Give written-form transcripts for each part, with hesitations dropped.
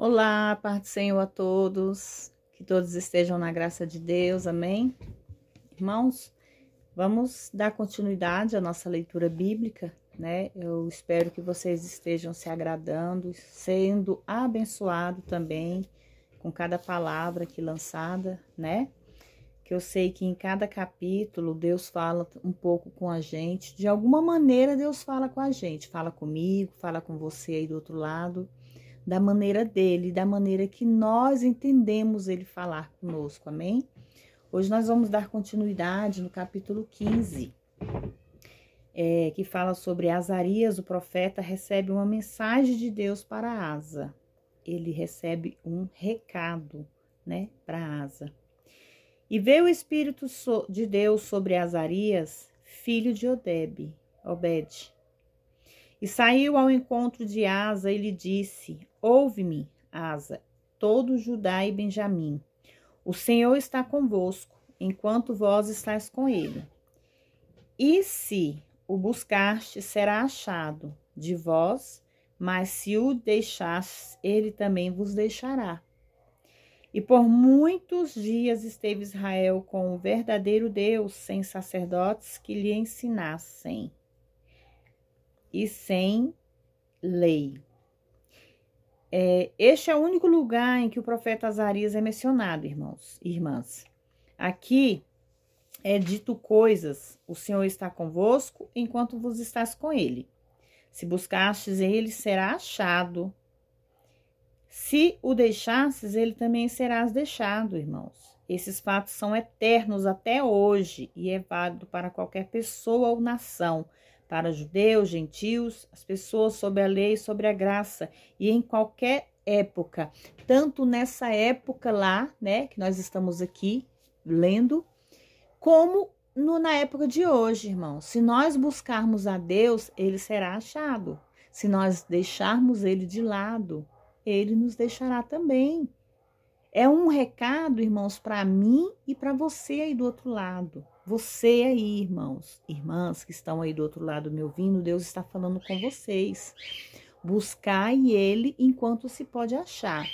Olá, paz do Senhor a todos, que todos estejam na graça de Deus, amém? Irmãos, vamos dar continuidade à nossa leitura bíblica, né? Eu espero que vocês estejam se agradando, sendo abençoados também com cada palavra aqui lançada, né? Que eu sei que em cada capítulo Deus fala um pouco com a gente, de alguma maneira Deus fala com a gente, fala comigo, fala com você aí do outro lado, da maneira dele, da maneira que nós entendemos ele falar conosco, amém? Hoje nós vamos dar continuidade no capítulo 15, que fala sobre Azarias, o profeta, recebe uma mensagem de Deus para Asa. Ele recebe um recado, né, para Asa. E veio o Espírito de Deus sobre Azarias, filho de Obed. E saiu ao encontro de Asa e lhe disse: Ouve-me, Asa, todo Judá e Benjamim. O Senhor está convosco, enquanto vós estáis com ele. E se o buscastes, será achado de vós, mas se o deixastes, ele também vos deixará. E por muitos dias esteve Israel com o verdadeiro Deus, sem sacerdotes que lhe ensinassem, e sem lei. Este é o único lugar em que o profeta Azarias é mencionado, irmãos e irmãs. Aqui é dito coisas: o Senhor está convosco enquanto vos estás com ele. Se buscastes ele, será achado. Se o deixastes, ele também serás deixado, irmãos. Esses fatos são eternos até hoje e é válido para qualquer pessoa ou nação, para judeus, gentios, as pessoas sob a lei, sobre a graça, e em qualquer época, tanto nessa época lá, né, que nós estamos aqui lendo, como na época de hoje, irmãos. Se nós buscarmos a Deus, ele será achado. Se nós deixarmos ele de lado, ele nos deixará também. É um recado, irmãos, para mim e para você aí do outro lado. Você aí, irmãos, irmãs que estão aí do outro lado me ouvindo, Deus está falando com vocês. Buscai ele enquanto se pode achar.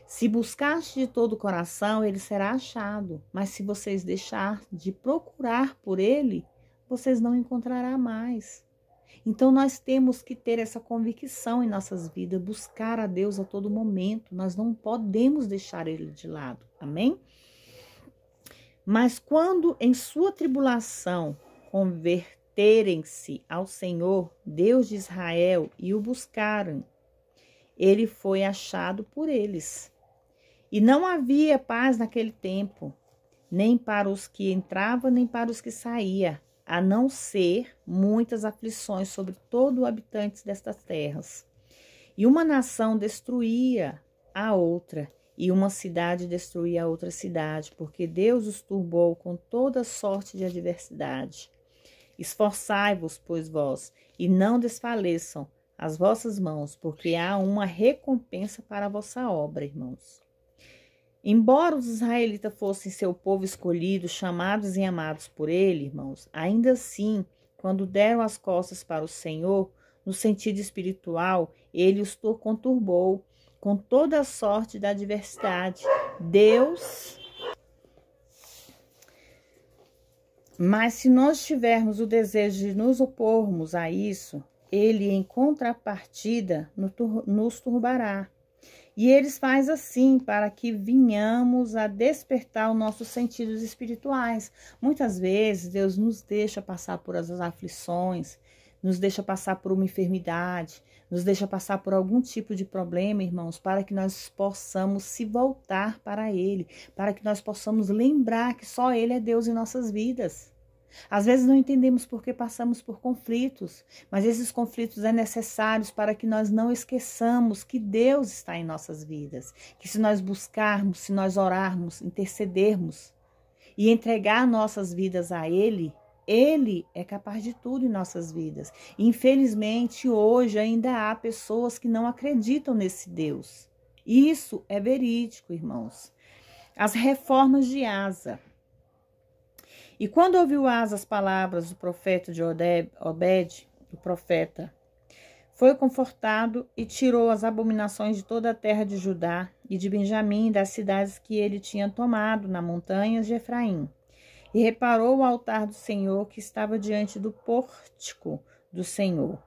Se buscaste de todo o coração, ele será achado. Mas se vocês deixar de procurar por ele, vocês não encontrarão mais. Então, nós temos que ter essa convicção em nossas vidas, buscar a Deus a todo momento. Nós não podemos deixar ele de lado, amém? Mas quando em sua tribulação converterem-se ao Senhor, Deus de Israel, e o buscaram, ele foi achado por eles. E não havia paz naquele tempo, nem para os que entravam, nem para os que saíam, a não ser muitas aflições sobre todo o habitantes destas terras. E uma nação destruía a outra, e uma cidade destruía a outra cidade, porque Deus os turbou com toda sorte de adversidade. Esforçai-vos, pois vós, e não desfaleçam as vossas mãos, porque há uma recompensa para a vossa obra, irmãos. Embora os israelitas fossem seu povo escolhido, chamados e amados por ele, irmãos, ainda assim, quando deram as costas para o Senhor, no sentido espiritual, ele os conturbou com toda a sorte da adversidade. Mas se nós tivermos o desejo de nos opormos a isso, ele, em contrapartida, nos turbará. E eles faz assim para que venhamos a despertar os nossos sentidos espirituais. Muitas vezes Deus nos deixa passar por as aflições, nos deixa passar por uma enfermidade, nos deixa passar por algum tipo de problema, irmãos, para que nós possamos se voltar para Ele, para que nós possamos lembrar que só Ele é Deus em nossas vidas. Às vezes não entendemos por que passamos por conflitos, mas esses conflitos são necessários para que nós não esqueçamos que Deus está em nossas vidas, que se nós buscarmos, se nós orarmos, intercedermos e entregar nossas vidas a Ele, Ele é capaz de tudo em nossas vidas. Infelizmente, hoje ainda há pessoas que não acreditam nesse Deus. Isso é verídico, irmãos. As reformas de Asa. E quando ouviu Asa as palavras do profeta de Obed, o profeta, foi confortado e tirou as abominações de toda a terra de Judá e de Benjamim, das cidades que ele tinha tomado nas montanhas de Efraim. E reparou o altar do Senhor que estava diante do pórtico do Senhor.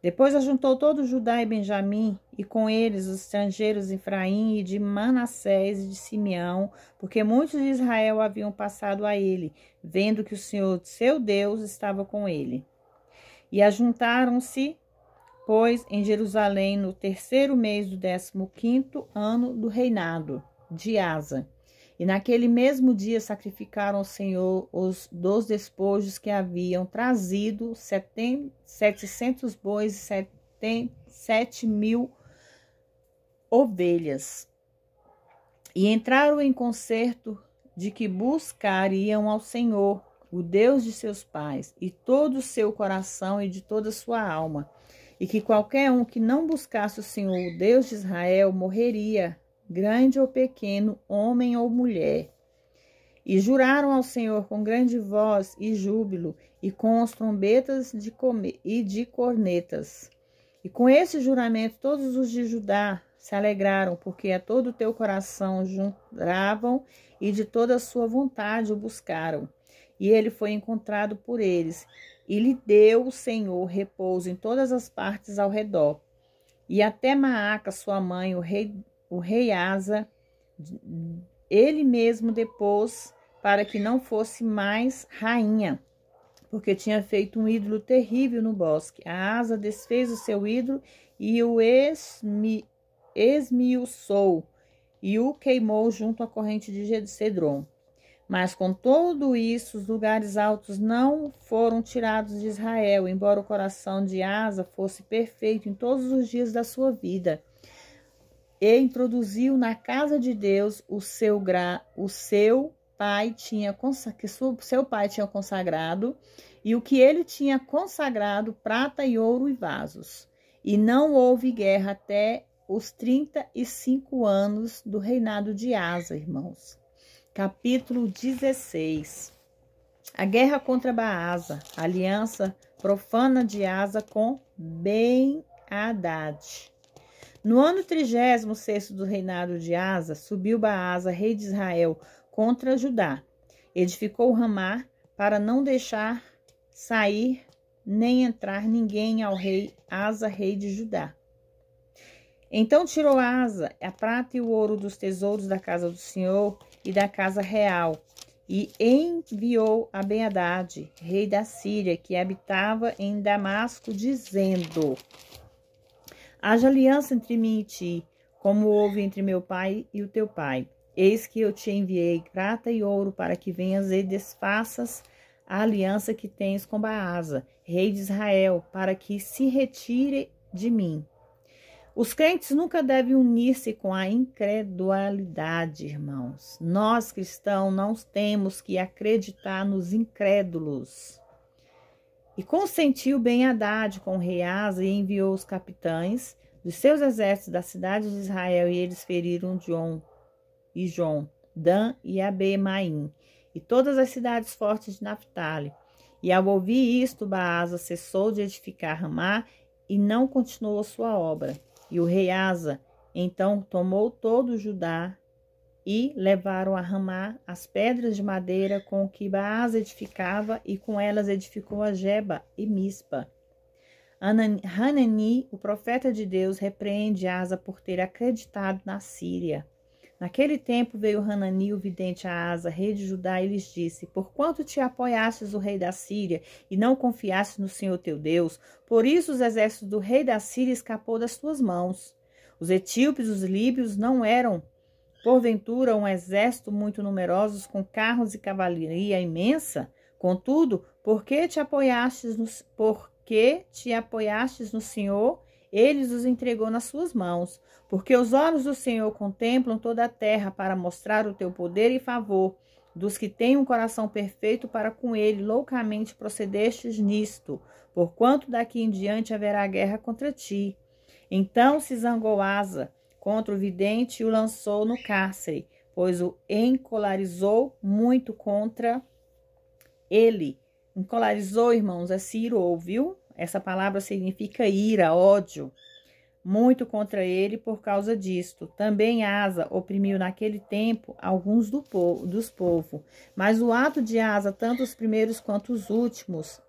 Depois ajuntou todo Judá e Benjamim, e com eles os estrangeiros de Efraim e de Manassés e de Simeão, porque muitos de Israel haviam passado a ele, vendo que o Senhor, seu Deus, estava com ele. E ajuntaram-se, pois, em Jerusalém, no 3º mês do 15º ano do reinado de Asa. E naquele mesmo dia sacrificaram ao Senhor dos despojos que haviam trazido 700 bois e 7.000 ovelhas. E entraram em concerto de que buscariam ao Senhor, o Deus de seus pais, e todo o seu coração e de toda a sua alma, e que qualquer um que não buscasse o Senhor, o Deus de Israel, morreria, grande ou pequeno, homem ou mulher. E juraram ao Senhor com grande voz e júbilo, e com as trombetas de cornetas. E com esse juramento todos os de Judá se alegraram, porque a todo o teu coração juravam e de toda a sua vontade o buscaram. E ele foi encontrado por eles, e lhe deu o Senhor repouso em todas as partes ao redor. E até Maaca, sua mãe, o rei Asa, ele mesmo depôs para que não fosse mais rainha, porque tinha feito um ídolo terrível no bosque. A Asa desfez o seu ídolo e o esmiuçou e o queimou junto à corrente de Cedron. Mas com tudo isso, os lugares altos não foram tirados de Israel, embora o coração de Asa fosse perfeito em todos os dias da sua vida. E introduziu na casa de Deus o seu pai tinha consagrado, e o que ele tinha consagrado, prata e ouro e vasos. E não houve guerra até os 35 anos do reinado de Asa, irmãos. Capítulo 16. A guerra contra Baasa, a aliança profana de Asa com Ben-Hadad. No ano 36º do reinado de Asa, subiu Baasa, rei de Israel, contra Judá. Edificou Ramá para não deixar sair nem entrar ninguém ao rei Asa, rei de Judá. Então tirou Asa a prata e o ouro dos tesouros da casa do Senhor e da casa real, e enviou a Ben-Hadad, rei da Síria, que habitava em Damasco, dizendo: haja aliança entre mim e ti, como houve entre meu pai e o teu pai. Eis que eu te enviei prata e ouro para que venhas e desfaças a aliança que tens com Baasa, rei de Israel, para que se retire de mim. Os crentes nunca devem unir-se com a incredulidade, irmãos. Nós, cristãos, não temos que acreditar nos incrédulos. E consentiu Ben-Hadad com o rei Asa e enviou os capitães dos seus exércitos da cidade de Israel, e eles feriram Jon, Dan e Abemaim, e todas as cidades fortes de Naphtali. E ao ouvir isto, Baasa cessou de edificar Ramá e não continuou a sua obra. E o rei Asa então tomou todo o Judá e levaram a Ramá as pedras de madeira com que Baasa edificava, e com elas edificou a Geba e Mispa. Hanani, o profeta de Deus, repreende Asa por ter acreditado na Síria. Naquele tempo veio Hanani, o vidente, a Asa, rei de Judá, e lhes disse: porquanto te apoiastes o rei da Síria e não confiastes no Senhor teu Deus, por isso os exércitos do rei da Síria escapou das tuas mãos. Os etíopes e os líbios não eram, porventura, um exército muito numerosos, com carros e cavalaria imensa? Contudo, porque te apoiastes no Senhor, ele os entregou nas suas mãos. Porque os olhos do Senhor contemplam toda a terra para mostrar o teu poder e favor dos que têm um coração perfeito para com ele. Loucamente procedestes nisto, porquanto daqui em diante haverá guerra contra ti. Então se zangou Asa contra o vidente e o lançou no cárcere, pois o encolarizou muito contra ele. Encolarizou, irmãos, se irou, viu? Essa palavra significa ira, ódio, muito contra ele por causa disto. Também Asa oprimiu naquele tempo alguns dos povos. Mas o ato de Asa, tanto os primeiros quanto os últimos,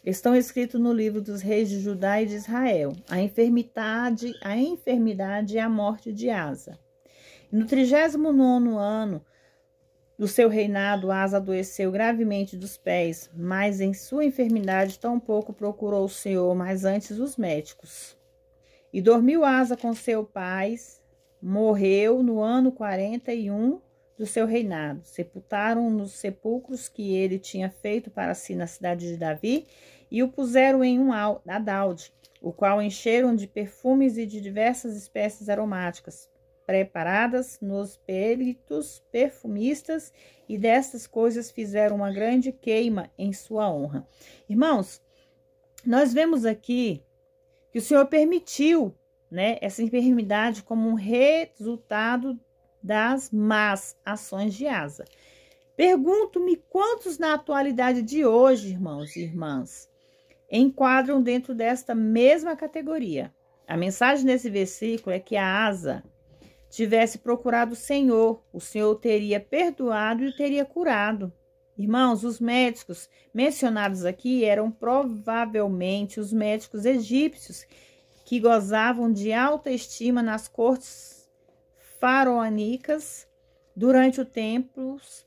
estão escritos no livro dos reis de Judá e de Israel. A enfermidade e a morte de Asa. No 39º ano do seu reinado, Asa adoeceu gravemente dos pés, mas em sua enfermidade tampouco procurou o Senhor, mas antes os médicos. E dormiu Asa com seu pai, morreu no ano 41 do seu reinado. Sepultaram nos sepulcros que ele tinha feito para si na cidade de Davi, e o puseram em um adalde, o qual encheram de perfumes e de diversas espécies aromáticas, preparadas nos peritos perfumistas, e destas coisas fizeram uma grande queima em sua honra. Irmãos, nós vemos aqui que o Senhor permitiu, né, essa enfermidade como um resultado das más ações de Asa. Pergunto-me quantos na atualidade de hoje, irmãos e irmãs, enquadram dentro desta mesma categoria. A mensagem desse versículo é que a Asa tivesse procurado o Senhor teria perdoado e o teria curado. Irmãos, os médicos mencionados aqui eram provavelmente os médicos egípcios que gozavam de alta estima nas cortes faraônicas durante os tempos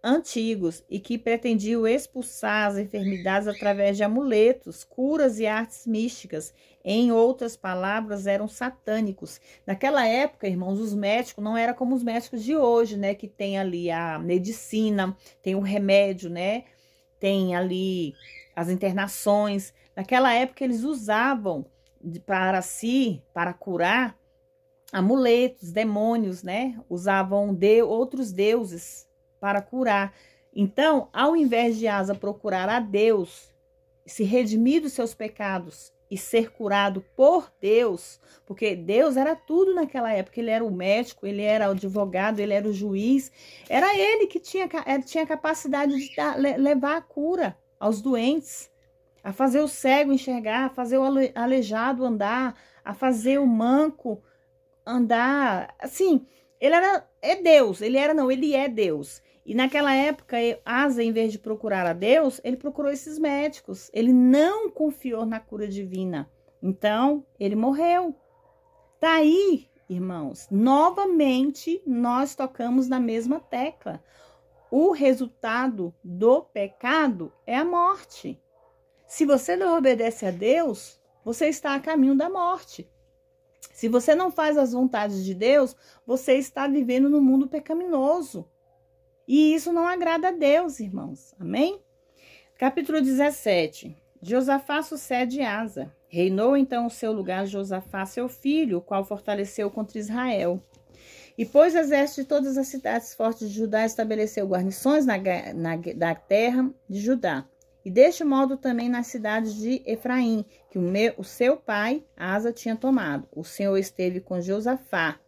antigos e que pretendiam expulsar as enfermidades através de amuletos, curas e artes místicas. Em outras palavras, eram satânicos. Naquela época, irmãos, os médicos não eram como os médicos de hoje, né? Que tem ali a medicina, tem o remédio, né? Tem ali as internações. Naquela época, eles usavam para curar, amuletos, demônios, né? Usavam outros deuses para curar. Então, ao invés de Asa procurar a Deus, se redimir dos seus pecados e ser curado por Deus, porque Deus era tudo naquela época, ele era o médico, ele era o advogado, ele era o juiz, era ele que tinha capacidade de levar a cura aos doentes, a fazer o cego enxergar, a fazer o aleijado andar, a fazer o manco andar. Assim, ele é Deus. E naquela época, Asa, em vez de procurar a Deus, ele procurou esses médicos. Ele não confiou na cura divina. Então, ele morreu. Tá aí, irmãos, novamente nós tocamos na mesma tecla. O resultado do pecado é a morte. Se você não obedece a Deus, você está a caminho da morte. Se você não faz as vontades de Deus, você está vivendo no mundo pecaminoso. E isso não agrada a Deus, irmãos. Amém? Capítulo 17. Josafá sucede Asa. Reinou então o seu lugar Josafá, seu filho, o qual fortaleceu contra Israel. E pôs exército de todas as cidades fortes de Judá, estabeleceu guarnições na terra de Judá. E deste modo também nas cidades de Efraim, que o seu pai, Asa, tinha tomado. O Senhor esteve com Josafá,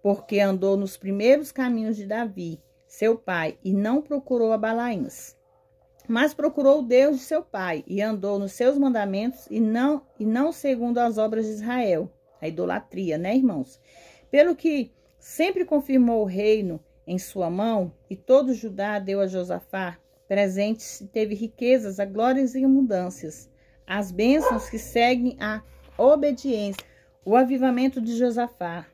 porque andou nos primeiros caminhos de Davi, seu pai, e não procurou a Balaíns, mas procurou o Deus de seu pai, e andou nos seus mandamentos, e não segundo as obras de Israel, a idolatria, né, irmãos? Pelo que sempre confirmou o reino em sua mão, e todo Judá deu a Josafá presentes, e teve riquezas, a glórias e abundâncias, as bênçãos que seguem a obediência, o avivamento de Josafá.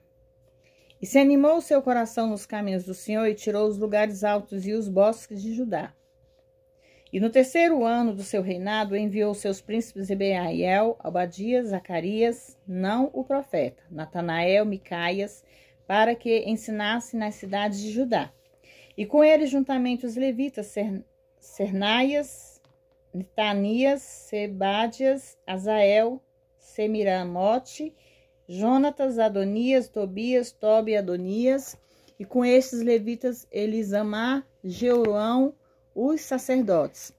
E se animou o seu coração nos caminhos do Senhor, e tirou os lugares altos e os bosques de Judá. E no 3º ano do seu reinado, enviou seus príncipes Ebaiel, Obadias, Zacarias, não o profeta, Natanael, Micaias, para que ensinasse nas cidades de Judá. E com ele juntamente os levitas, Sernaias, Netanias, Sebadias, Azael, Semiramote, Jonatas, Adonias, Tobias, Tobi e Adonias, e com estes levitas Elisamar, Jeurão, os sacerdotes,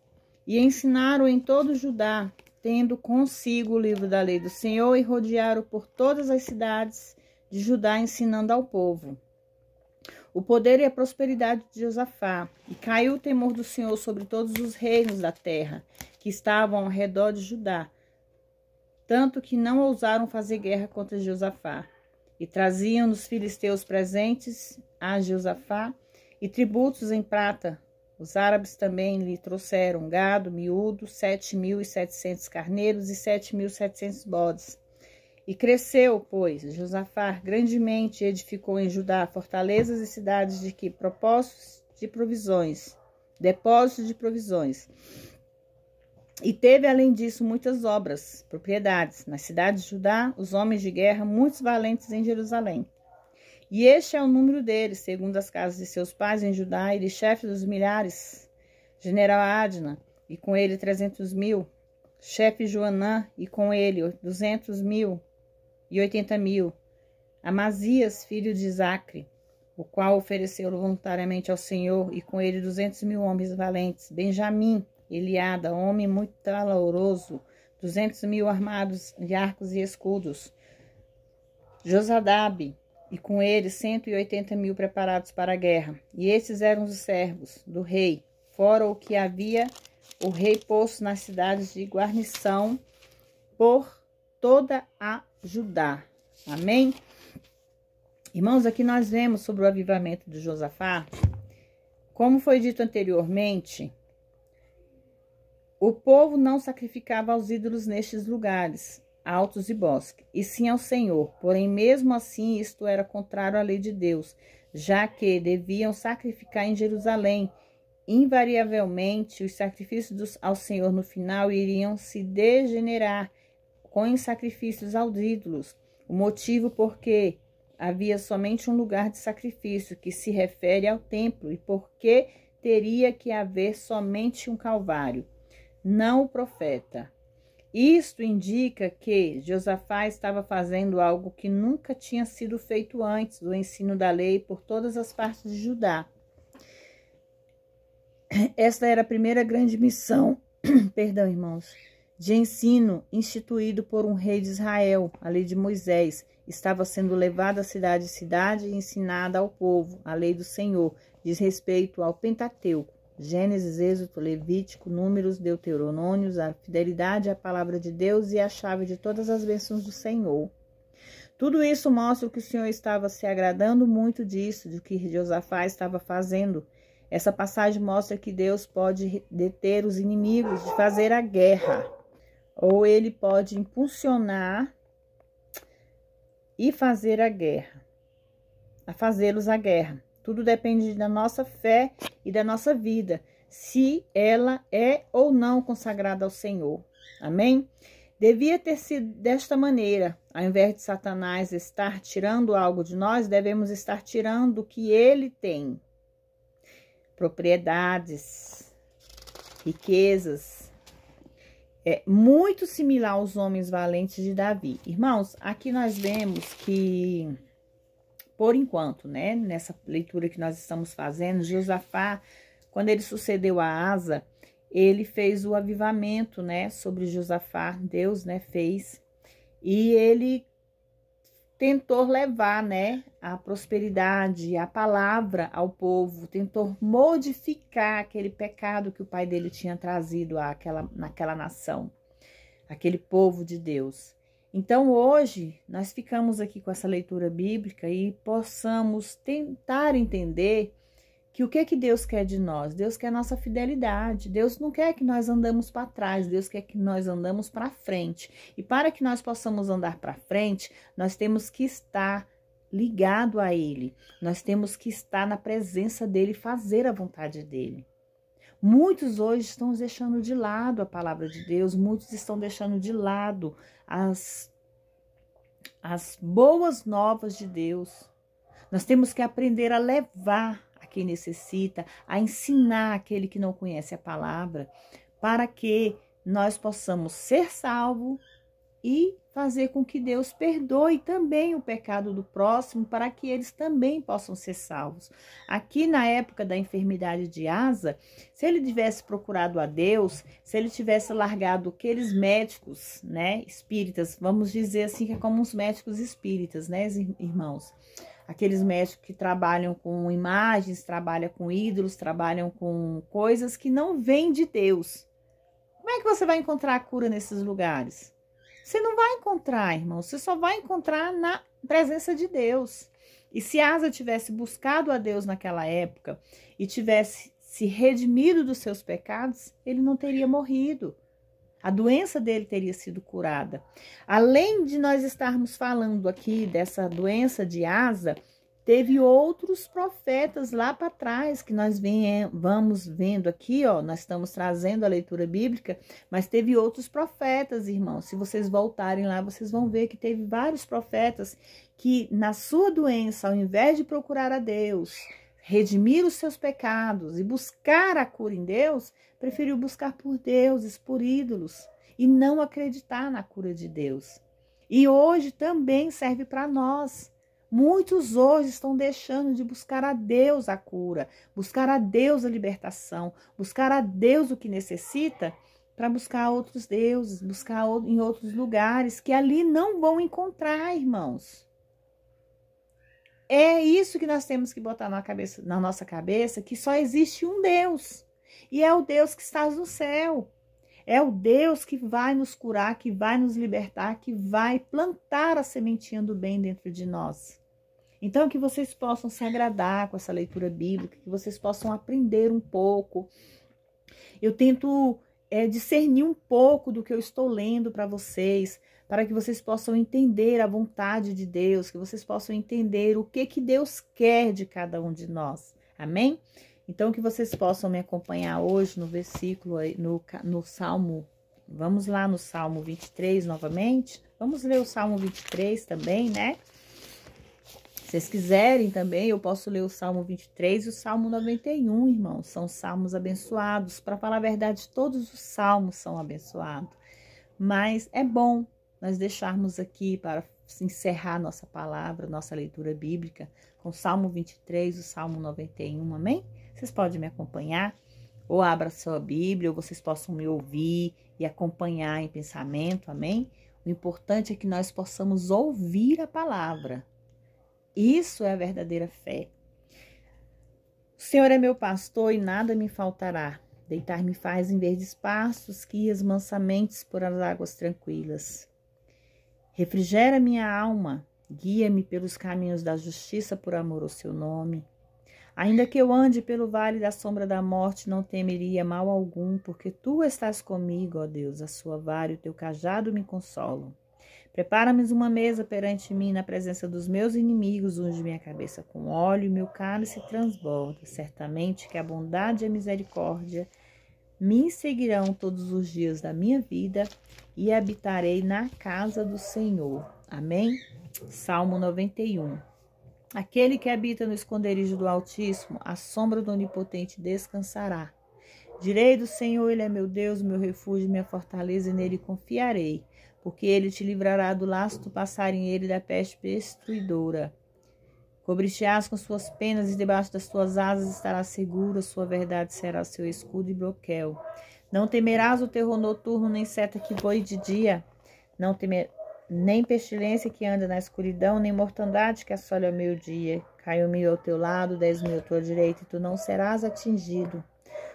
e ensinaram em todo Judá, tendo consigo o livro da lei do Senhor, e rodearam por todas as cidades de Judá, ensinando ao povo. o poder e a prosperidade de Josafá, e caiu o temor do Senhor sobre todos os reinos da terra que estavam ao redor de Judá, tanto que não ousaram fazer guerra contra Josafá. E traziam os filisteus presentes a Josafá e tributos em prata. Os árabes também lhe trouxeram gado miúdo, 7.700 carneiros e 7.700 bodes. E cresceu, pois, Josafá grandemente, e edificou em Judá fortalezas e cidades de que depósitos de provisões. E teve, além disso, muitas obras, propriedades. Nas cidades de Judá, os homens de guerra, muitos valentes em Jerusalém. E este é o número deles, segundo as casas de seus pais em Judá, ele chefe dos milhares, general Adna, e com ele 300.000, chefe Joanã, e com ele 200.000 e 80.000, Amazias, filho de Zacre, o qual ofereceu voluntariamente ao Senhor, e com ele 200.000 homens valentes, Benjamim, Eliada, homem muito valoroso, 200.000 armados de arcos e escudos, Josadabe, e com ele 180.000 preparados para a guerra. E esses eram os servos do rei, fora o que havia o rei posto nas cidades de guarnição por toda a Judá. Amém? Irmãos, aqui nós vemos sobre o avivamento de Josafá. Como foi dito anteriormente, o povo não sacrificava aos ídolos nestes lugares altos e bosques, e sim ao Senhor. Porém, mesmo assim, isto era contrário à lei de Deus, já que deviam sacrificar em Jerusalém. Invariavelmente, os sacrifícios ao Senhor no final iriam se degenerar com sacrifícios aos ídolos. O motivo porque havia somente um lugar de sacrifício, que se refere ao templo, e porque teria que haver somente um calvário, não o profeta. Isto indica que Josafá estava fazendo algo que nunca tinha sido feito antes, o ensino da lei por todas as partes de Judá. Esta era a primeira grande missão, perdão, irmãos, de ensino instituído por um rei de Israel. A lei de Moisés estava sendo levada a cidade e ensinada ao povo. A lei do Senhor diz respeito ao Pentateuco. Gênesis, Êxodo, Levítico, Números, Deuteronômios, a fidelidade à palavra de Deus e a chave de todas as bênçãos do Senhor. Tudo isso mostra que o Senhor estava se agradando muito disso, do que Josafá estava fazendo. Essa passagem mostra que Deus pode deter os inimigos de fazer a guerra, ou ele pode impulsionar e fazer a guerra, a fazê-los a guerra. Tudo depende da nossa fé e da nossa vida, se ela é ou não consagrada ao Senhor. Amém? Devia ter sido desta maneira. Ao invés de Satanás estar tirando algo de nós, devemos estar tirando o que ele tem. Propriedades, riquezas. É muito similar aos homens valentes de Davi. Irmãos, aqui nós vemos que, por enquanto, né, nessa leitura que nós estamos fazendo, Josafá, quando ele sucedeu a Asa, ele fez o avivamento, né, sobre Josafá, Deus, né, fez, e ele tentou levar, né, a prosperidade, a palavra ao povo, tentou modificar aquele pecado que o pai dele tinha trazido naquela nação, aquele povo de Deus. Então, hoje, nós ficamos aqui com essa leitura bíblica e possamos tentar entender que o que Deus quer de nós? Deus quer nossa fidelidade. Deus não quer que nós andamos para trás, Deus quer que nós andamos para frente. E para que nós possamos andar para frente, nós temos que estar ligado a Ele. Nós temos que estar na presença dEle e fazer a vontade dEle. Muitos hoje estão deixando de lado a palavra de Deus, muitos estão deixando de lado as boas novas de Deus. Nós temos que aprender a levar a quem necessita, a ensinar aquele que não conhece a palavra, para que nós possamos ser salvos e fazer com que Deus perdoe também o pecado do próximo, para que eles também possam ser salvos. Aqui na época da enfermidade de Asa, se ele tivesse procurado a Deus, se ele tivesse largado aqueles médicos, né, espíritas, vamos dizer assim, que é como os médicos espíritas, né, irmãos? aqueles médicos que trabalham com imagens, trabalham com ídolos, trabalham com coisas que não vêm de Deus. Como é que você vai encontrar a cura nesses lugares? Você não vai encontrar, irmão, você só vai encontrar na presença de Deus. E se Asa tivesse buscado a Deus naquela época e tivesse se redimido dos seus pecados, ele não teria morrido. A doença dele teria sido curada. Além de nós estarmos falando aqui dessa doença de Asa, teve outros profetas lá para trás que nós vamos vendo aqui, ó. Nós estamos trazendo a leitura bíblica, mas teve outros profetas, irmãos. Se vocês voltarem lá, vocês vão ver que teve vários profetas que na sua doença, ao invés de procurar a Deus, redimir os seus pecados e buscar a cura em Deus, preferiu buscar por deuses, por ídolos, e não acreditar na cura de Deus. E hoje também serve para nós. Muitos hoje estão deixando de buscar a Deus a cura, buscar a Deus a libertação, buscar a Deus o que necessita, para buscar outros deuses, buscar em outros lugares que ali não vão encontrar, irmãos. É isso que nós temos que botar na nossa cabeça, que só existe um Deus. E é o Deus que está no céu. É o Deus que vai nos curar, que vai nos libertar, que vai plantar a sementinha do bem dentro de nós. Então, que vocês possam se agradar com essa leitura bíblica, que vocês possam aprender um pouco. Eu tento discernir um pouco do que eu estou lendo para vocês, para que vocês possam entender a vontade de Deus, que vocês possam entender o que Deus quer de cada um de nós. Amém? Então, que vocês possam me acompanhar hoje no versículo, no Salmo. Vamos lá no Salmo 23 novamente. Vamos ler o Salmo 23 também, né? Se vocês quiserem também, eu posso ler o Salmo 23 e o Salmo 91, irmãos. São salmos abençoados. Para falar a verdade, todos os salmos são abençoados. Mas é bom nós deixarmos aqui para encerrar nossa palavra, nossa leitura bíblica, com o Salmo 23 e o Salmo 91, amém? Vocês podem me acompanhar, ou abra sua Bíblia, ou vocês possam me ouvir e acompanhar em pensamento, amém? O importante é que nós possamos ouvir a palavra. Isso é a verdadeira fé. O Senhor é meu pastor e nada me faltará. Deitar-me faz em verdes pastos, guias mansamente por as águas tranquilas. Refrigera minha alma, guia-me pelos caminhos da justiça por amor ao seu nome. Ainda que eu ande pelo vale da sombra da morte, não temeria mal algum, porque tu estás comigo, ó Deus, a sua vara e o teu cajado me consolam. Prepara-me uma mesa perante mim na presença dos meus inimigos, unge minha cabeça com óleo e meu cálice transborda. Certamente que a bondade e a misericórdia me seguirão todos os dias da minha vida e habitarei na casa do Senhor. Amém? Salmo 91. Aquele que habita no esconderijo do Altíssimo, à sombra do Onipotente descansará. Direi do Senhor, ele é meu Deus, meu refúgio, minha fortaleza, e nele confiarei. Porque ele te livrará do laço do passarinheiro e da peste destruidora. Cobrir-te-ás com suas penas e debaixo das tuas asas estarás seguro, a sua verdade será seu escudo e broquel. Não temerás o terror noturno, nem seta que voe de dia, nem pestilência que anda na escuridão, nem mortandade que assole ao meio-dia. Caiu 1000 ao teu lado, 10.000 à tua direita, e tu não serás atingido.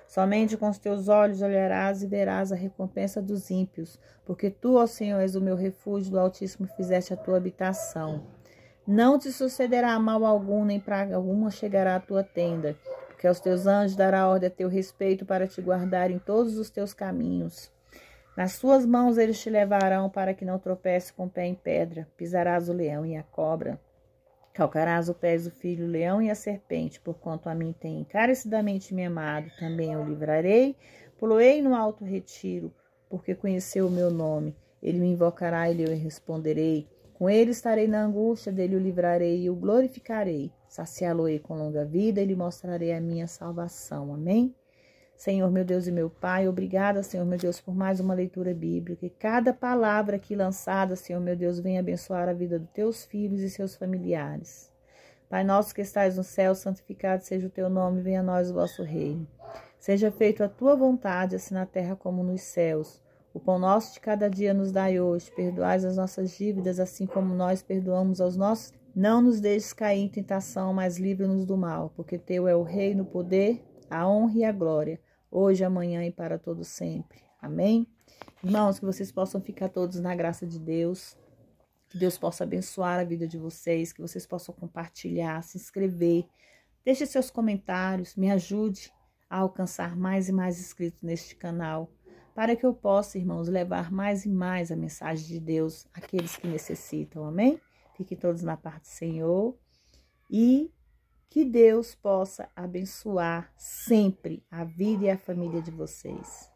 Somente com os teus olhos olharás e verás a recompensa dos ímpios, porque tu, ó Senhor, és o meu refúgio, do Altíssimo fizeste a tua habitação. Não te sucederá mal algum, nem praga alguma chegará à tua tenda, porque aos teus anjos dará ordem a teu respeito para te guardar em todos os teus caminhos. Nas suas mãos eles te levarão para que não tropece com o pé em pedra. Pisarás o leão e a cobra. Calcarás o pés do filho, o leão e a serpente, porquanto a mim tem encarecidamente me amado. Também eu livrarei, poloei no alto retiro, porque conheceu o meu nome. Ele me invocará e eu responderei. Com ele estarei na angústia, dele o livrarei e o glorificarei. Saciá-lo-ei com longa vida e lhe mostrarei a minha salvação. Amém? Senhor, meu Deus e meu Pai, obrigada, Senhor, meu Deus, por mais uma leitura bíblica. E cada palavra aqui lançada, Senhor, meu Deus, venha abençoar a vida dos teus filhos e seus familiares. Pai nosso que estais no céu, santificado seja o teu nome, venha a nós o vosso reino. Seja feita a tua vontade, assim na terra como nos céus. O pão nosso de cada dia nos dai hoje. Perdoai as nossas dívidas, assim como nós perdoamos aos nossos. Não nos deixes cair em tentação, mas livra-nos do mal, porque teu é o reino, o poder, a honra e a glória, hoje, amanhã e para todo sempre. Amém? Irmãos, que vocês possam ficar todos na graça de Deus, que Deus possa abençoar a vida de vocês, que vocês possam compartilhar, se inscrever, deixe seus comentários, me ajude a alcançar mais e mais inscritos neste canal, para que eu possa, irmãos, levar mais e mais a mensagem de Deus àqueles que necessitam, amém? Fiquem todos na paz do Senhor e que Deus possa abençoar sempre a vida e a família de vocês.